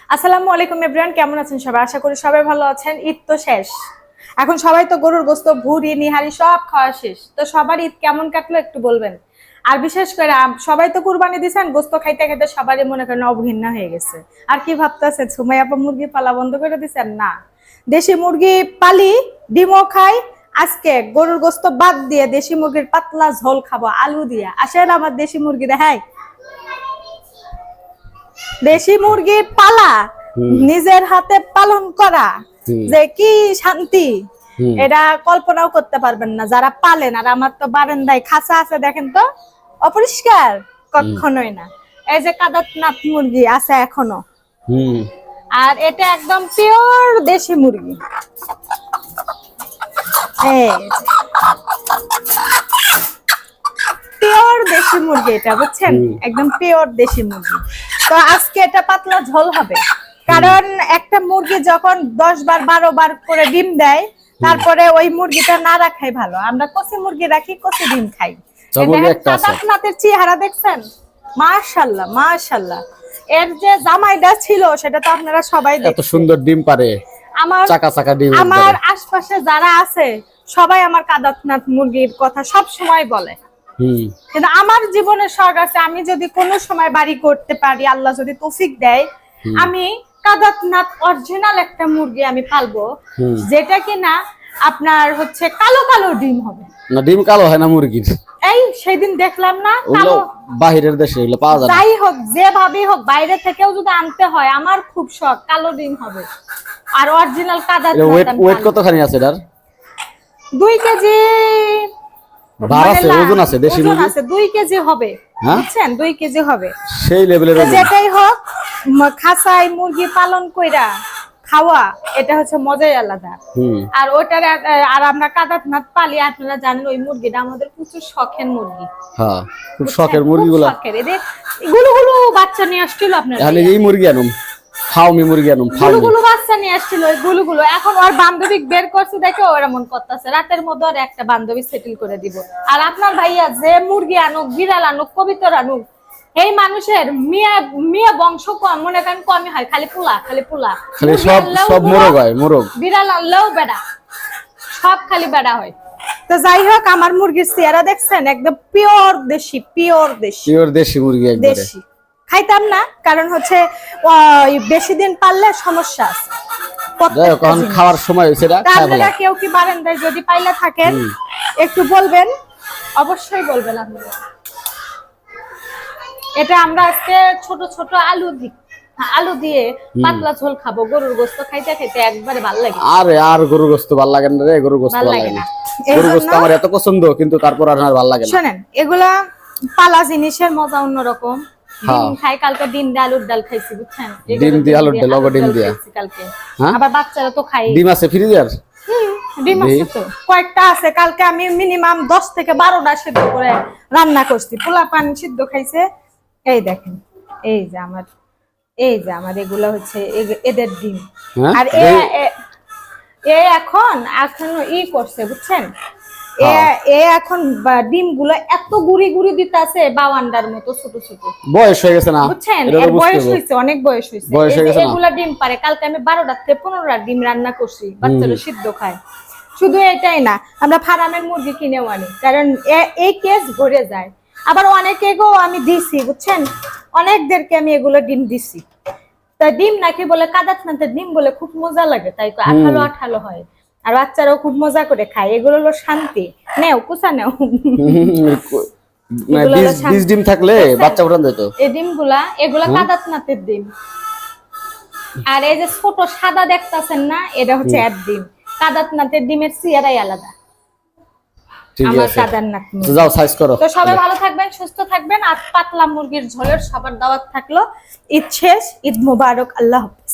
আসসালামু আলাইকুম এভরিওয়ান, কেমন আছেন সবাই? আশা করি সবাই ভালো আছেন। ঈদ তো শেষ, এখন সবাই তো গরুর গোস্ত, ভুড়ি, নিহারি সব খাওয়া শেষ। তো সবার ঈদ কেমন কাটলো একটু বলবেন। আর বিশেষ করে সবাই তো কুরবানি দিয়েছেন, গোস্ত খাইতে খাইতে সবারই মনে করেন অবঘিন্না হয়ে গেছে। আর কি ভাবতেছেন সুমাইয়া আপা মুরগি পালা বন্ধ করে দিচ্ছেন? না, দেশি মুরগি পালি, ডিমও খাই। আজকে গরুর গোস্ত বাদ দিয়ে দেশি মুরগির পাতলা ঝোল খাবো আলু দিয়ে। আসেন আমার দেশি মুরগি দেখাই। দেশি মুরগি পালা, নিজের হাতে পালন করা যে কি শান্তি, এটা কল্পনাও করতে পারবেন না যারা পালেন। আর আমার তো বারান্দায় খাঁচা আছে, দেখেন তো, অপরিষ্কার কখনোই না। এই যে কাদাতনাথ মুরগি আছে এখনো, আর এটা একদম পিওর দেশি মুরগি। পিওর দেশি মুরগি এটা, বুঝছেন, একদম পিওর দেশি মুরগি। তো আজকে এটা পাতলা ঝোল হবে, কারণ একটা মুরগি যখন 10 বার 12 বার করে ডিম দেয়, তারপরে ওই মুরগিটা না রাখাই ভালো। আমরা কচি মুরগি রাখি, কচি ডিম খাই। কাদাতনাথের চেহারা দেখছেন? মাশাআল্লাহ মাশাআল্লাহ। এর যে জামাইটা ছিল সেটা তো আপনারা সবাই দেখেন, এত সুন্দর ডিম পারে। আমার আশপাশে যারা আছে সবাই আমার কাদাতনাথ মুরগির কথা সব সময় বলে। কিন্তু আমার জীবনের শখ আছে, আমি যদি কোনো সময় বাড়ি করতে পারি, আল্লাহ যদি তৌফিক দেয়, আমি কাদাতনাথ অরিজিনাল একটা মুরগি আমি পালবো, যেটা কিনা আপনার হচ্ছে কালো কালো ডিম হবে। না, ডিম কালো হয় না মুরগির। এই সেদিন দেখলাম না, কালো বাহিরের দেশে এগুলো পাওয়া যায় না। যাই হোক, যেভাবেই হোক, বাইরে থেকেও যদি আনতে হয়, আমার খুব শখ কালো ডিম হবে আর অরিজিনাল কাদাতনাথ। ওয়েট কতখানি আছে এটার? 2 কেজি ওজন আছে, দেশি মুরগি আছে 2 কেজি হবে, বুঝছেন, 2 কেজি হবে। সেই লেভেলের ওজন। যেটাই হোক, খাঁচায় মুরগি পালন কইরা খাওয়া, এটা হচ্ছে মজাই আলাদা। আর ওটার আর আমরা কাদাতনাথ পালি, আপনারা জানেন ওই মুরগিটা আমাদের প্রচুর শখের মুরগি। হ্যাঁ, খুব শখের মুরগিগুলো। গুলো বাচ্চা নিয়ে আসছিল আপনারা। তাহলে এই মুরগি আনুম, ফার্মি মুরগি আনুম, গুলো বাচ্চা নিয়ে আসছিল। ওই গুলো এখন ওর বান্ধবী বের করছে, দেখে ওরা মন করতেছে রাতের মধ্যে আর একটা বান্ধবী সেটেল করে দিব। আর আপনার ভাইয়া যে মুরগি আনুক, বিড়াল আনুক, কবিতর আনুক, এই মানুষের মিয়া বংশ কম, মনে করেন কমই হয়, খালি পোলা খালি সব মোরগ হয়, মোরগ। বিড়াল আনলেও বেড়া, সব খালি বেড়া হয়। তো যাই হোক, আমার মুরগির চেহারা দেখছেন, একদম পিওর দেশি, পিওর দেশি মুরগি। দেশি খাইতাম না, কারণ হচ্ছে বেশি দিন পাললে সমস্যা আছে। খাওয়ার সময় হয়েছে। আপনারা কেউ কি বারান্দায় যদি পাইলা থাকেন একটু বলবেন, অবশ্যই বলবেন আপনারা। এটা আমরা আজকে ছোট ছোট আলু দিয়ে পাতলা ঝোল খাবো। গরুর গোস্ত খাইতে খাইতে একবারে ভালো লাগে। আর গরুর গোস্ত ভালো লাগে না রে, গরুর গোস্ত ভালো লাগে না। গরুর গোস্ত আমার এত পছন্দ, কিন্তু তারপর আর ভালো লাগে না। শুনেন, এগুলা পালা জিনিসের মজা অন্যরকম। ডিম খাই, কালকে ডিম দিয়ে আলুর ডাল খাইছি, বুঝছেন, ডিম দিয়ে আলুর ডাল, ডিম দিয়ে কালকে। আবার বাচ্চারা তো খাই। ডিম আছে ফ্রিজের? ডিম আছে তো, কয়েকটা আছে। কালকে আমি মিনিমাম 10 থেকে 12টা সিদ্ধ করে রান্না করছি। পোলা পান সিদ্ধ খাইছে। এই দেখেন, এই যে আমার এগুলা হচ্ছে এদের ডিম। আর এখন করছে, বুঝছেন, এখন ডিম গুলো এত গুড়ি গুড়ি দিতেছে, বাওয়ান্ডার মতো ছোট ছোট। বয়স হয়ে গেছে না, বুঝছেন, বয়স হয়েছে, অনেক বয়স হয়েছে। এগুলা ডিম পারে। কালকে আমি 12টা থেকে 15টা ডিম রান্না করছি, বাচ্চারা সিদ্ধ খায়। শুধু এটাই না, আমরা ফার্মের মুরগি কিনেও আনি, কারণ এই কেস ভরে যায়। আবার অনেকেও আমি দিছি, বুঝছেন, অনেকদেরকে আমি এগুলো ডিম দিছি। তা ডিম নাকি বলে কাদাতনাথের ডিম বলে খুব মজা লাগে, তাই তো আঠালো আঠালো হয়, আর বাচ্চারাও খুব মজা করে খায়। এগুলো হলো শান্তি। নেও কুচা নেও, বীজ ডিম থাকলে বাচ্চা উঠান যেত। এই ডিমগুলা, এগুলা কাদাতনাথের ডিম। আর এই যে ছোট সাদা দেখতাছেন না, এটা হচ্ছে এর ডিম। কাদাতনাথের ডিমের চেহারাই আলাদা। আমার কাদাতনাথ যাও সাইজ করো। তো সবাই ভালো থাকবেন, সুস্থ থাকবেন। আর পাতলা মুরগির ঝোলের সবার দাওয়াত থাকলো। ঈদ শেষ, ঈদ মোবারক, আল্লাহ হাফেজ।